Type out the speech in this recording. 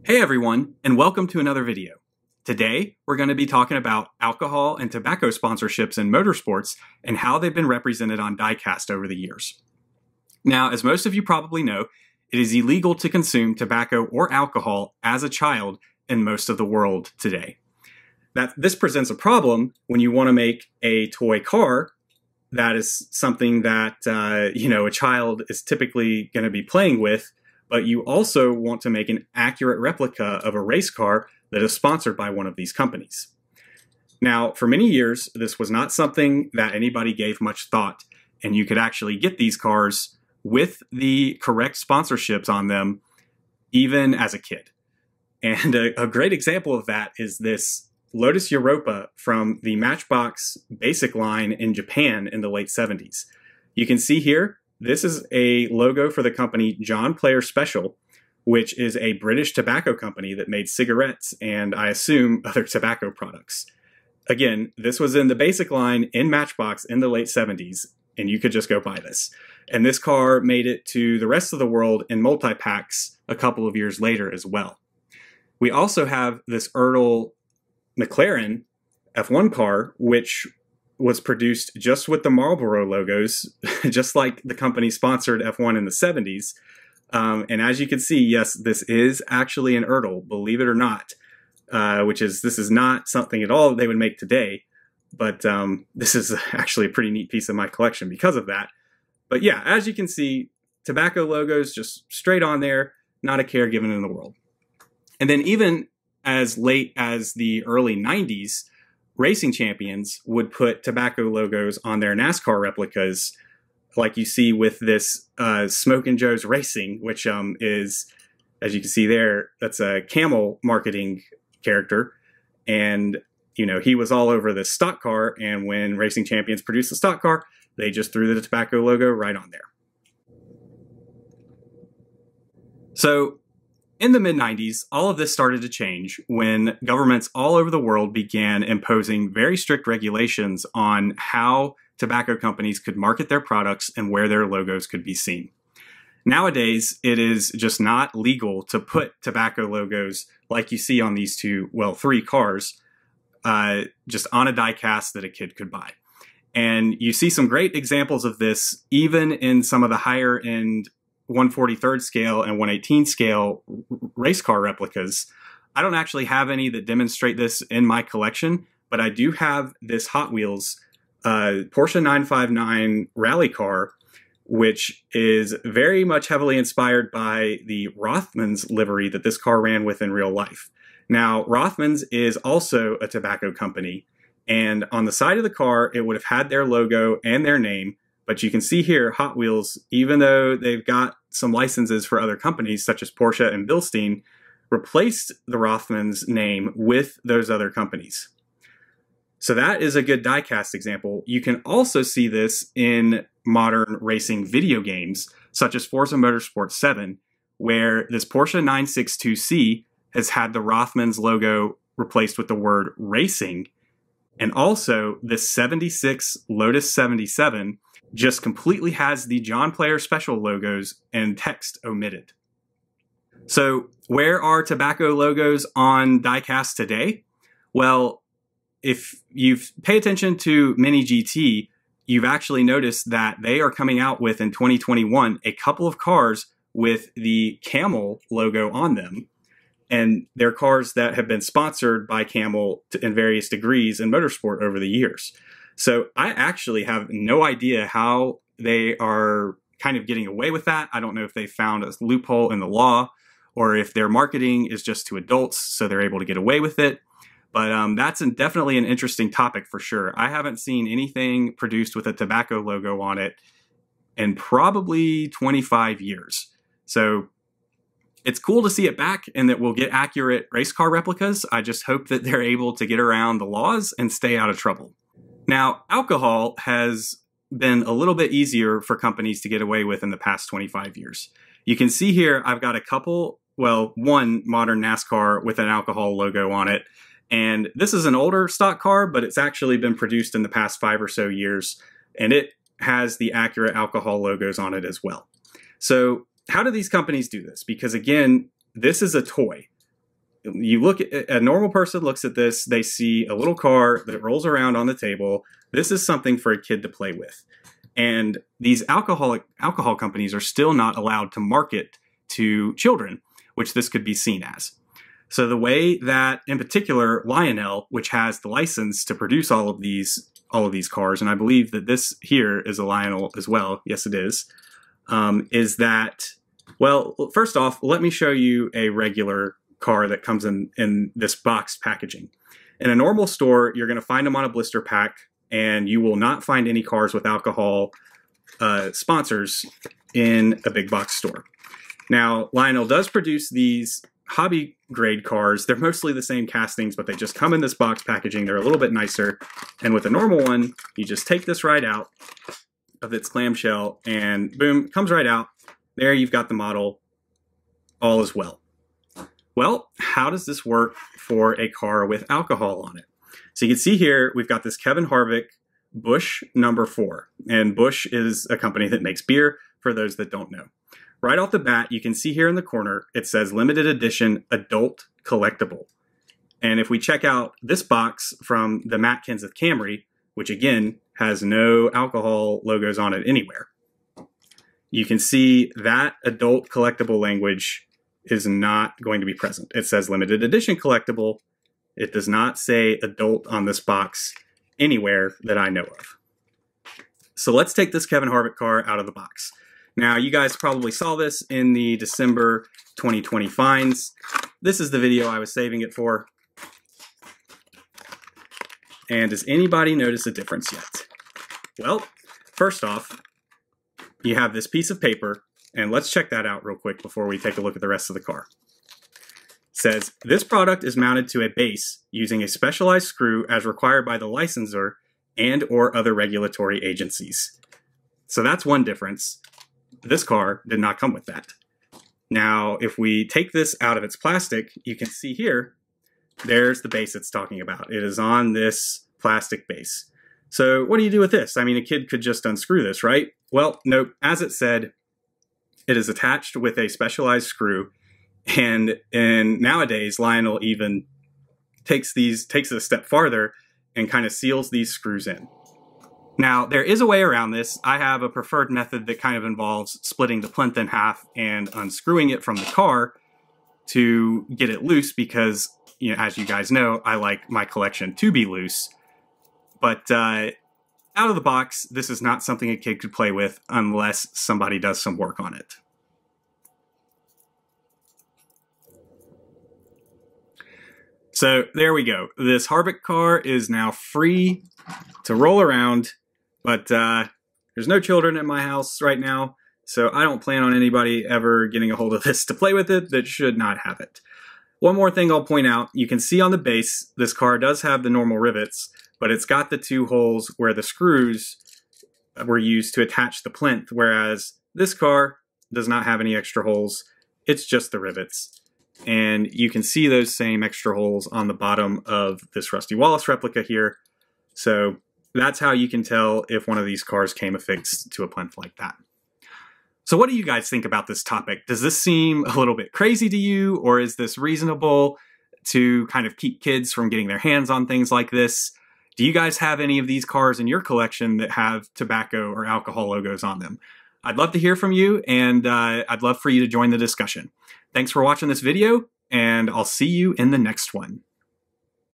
Hey everyone, and welcome to another video. Today, we're going to be talking about alcohol and tobacco sponsorships in motorsports and how they've been represented on Diecast over the years. Now, as most of you probably know, it is illegal to consume tobacco or alcohol as a child in most of the world today. This presents a problem when you want to make a toy car that is something that a child is typically going to be playing with, but you also want to make an accurate replica of a race car that is sponsored by one of these companies. Now, for many years, this was not something that anybody gave much thought, and you could actually get these cars with the correct sponsorships on them, even as a kid. And a great example of that is this Lotus Europa from the Matchbox Basic line in Japan in the late 70s. You can see here, this is a logo for the company John Player Special, which is a British tobacco company that made cigarettes and, I assume, other tobacco products. Again, this was in the Basic line in Matchbox in the late 70s, and you could just go buy this. And this car made it to the rest of the world in multi-packs a couple of years later as well. We also have this Erdl McLaren F1 car, which was produced just with the Marlboro logos, just like the company sponsored F1 in the 70s. And as you can see, yes, this is actually an Erdl, believe it or not, this is not something at all that they would make today, but this is actually a pretty neat piece of my collection because of that. But yeah, as you can see, tobacco logos just straight on there, not a care given in the world. And then even as late as the early 90s, racing champions would put tobacco logos on their NASCAR replicas, like you see with this Smokin' Joe's Racing, which is, as you can see there, that's a camel marketing character. And, he was all over the stock car. And when racing champions produced the stock car, they just threw the tobacco logo right on there. So in the mid-90s, all of this started to change when governments all over the world began imposing very strict regulations on how tobacco companies could market their products and where their logos could be seen. Nowadays, it is just not legal to put tobacco logos like you see on these three cars, just on a diecast that a kid could buy. And you see some great examples of this even in some of the higher end 1/43rd scale and 1/18 scale race car replicas. I don't actually have any that demonstrate this in my collection, but I do have this Hot Wheels Porsche 959 rally car, which is very much heavily inspired by the Rothmans livery that this car ran with in real life. Now, Rothmans is also a tobacco company, and on the side of the car, it would have had their logo and their name. But you can see here, Hot Wheels, even though they've got some licenses for other companies such as Porsche and Bilstein, replaced the Rothmans name with those other companies. So that is a good diecast example. You can also see this in modern racing video games, such as Forza Motorsport 7, where this Porsche 962C has had the Rothmans logo replaced with the word racing. And also, the 76 Lotus 77 just completely has the John Player Special logos and text omitted. So where are tobacco logos on diecast today? Well, if you've paid attention to Mini GT, you've actually noticed that they are coming out with, in 2021, a couple of cars with the Camel logo on them. And they're cars that have been sponsored by Camel in various degrees in motorsport over the years. So I actually have no idea how they are kind of getting away with that. I don't know if they found a loophole in the law or if their marketing is just to adults, so they're able to get away with it. But that's definitely an interesting topic for sure. I haven't seen anything produced with a tobacco logo on it in probably 25 years. So it's cool to see it back and that we'll get accurate race car replicas. I just hope that they're able to get around the laws and stay out of trouble. Now, alcohol has been a little bit easier for companies to get away with in the past 25 years. You can see here, I've got one modern NASCAR with an alcohol logo on it. And this is an older stock car, but it's actually been produced in the past 5 or so years. And it has the accurate alcohol logos on it as well. So how do these companies do this? Because again, this is a toy. you look at a normal person looks at this, they see a little car that rolls around on the table. This is something for a kid to play with. And these alcohol companies are still not allowed to market to children, which this could be seen as. So the way that, in particular, Lionel, which has the license to produce all of these cars, and I believe that this here is a Lionel as well. Yes, it is that, well, first off, let me show you a regular car that comes in this boxed packaging. In a normal store, you're going to find them on a blister pack, and you will not find any cars with alcohol sponsors in a big box store. Now, Lionel does produce these hobby grade cars. They're mostly the same castings, but they just come in this box packaging. They're a little bit nicer. And with a normal one, you just take this right out of its clamshell and boom, comes right out. There you've got the model. All is well. Well, how does this work for a car with alcohol on it? So you can see here, we've got this Kevin Harvick Busch number 4. And Busch is a company that makes beer, for those that don't know. Right off the bat, you can see here in the corner, it says limited edition adult collectible. And if we check out this box from the Matt Kenseth Camry, which again has no alcohol logos on it anywhere, you can see that adult collectible language is not going to be present. It says limited edition collectible. It does not say adult on this box anywhere that I know of. So let's take this Kevin Harvick car out of the box. Now, you guys probably saw this in the December 2020 finds. This is the video I was saving it for. And does anybody notice a difference yet? Well, first off, you have this piece of paper, and let's check that out real quick before we take a look at the rest of the car. It says, this product is mounted to a base using a specialized screw as required by the licensor and or other regulatory agencies. So that's one difference. This car did not come with that. Now, if we take this out of its plastic, you can see here, there's the base it's talking about. It is on this plastic base. So what do you do with this? I mean, a kid could just unscrew this, right? Well, nope. As it said, it is attached with a specialized screw. And nowadays, Lionel even takes it a step farther and kind of seals these screws in. Now, there is a way around this. I have a preferred method that kind of involves splitting the plinth in half and unscrewing it from the car to get it loose because, you know, as you guys know, I like my collection to be loose. But out of the box, this is not something a kid could play with unless somebody does some work on it. So there we go. This Harvick car is now free to roll around. But there's no children in my house right now, so I don't plan on anybody ever getting a hold of this to play with it that should not have it. One more thing I'll point out, you can see on the base, this car does have the normal rivets, but it's got the 2 holes where the screws were used to attach the plinth, whereas this car does not have any extra holes. It's just the rivets. And you can see those same extra holes on the bottom of this Rusty Wallace replica here. So that's how you can tell if one of these cars came affixed to a plinth like that. So what do you guys think about this topic? Does this seem a little bit crazy to you, or is this reasonable to kind of keep kids from getting their hands on things like this? Do you guys have any of these cars in your collection that have tobacco or alcohol logos on them? I'd love to hear from you, and I'd love for you to join the discussion. Thanks for watching this video, and I'll see you in the next one.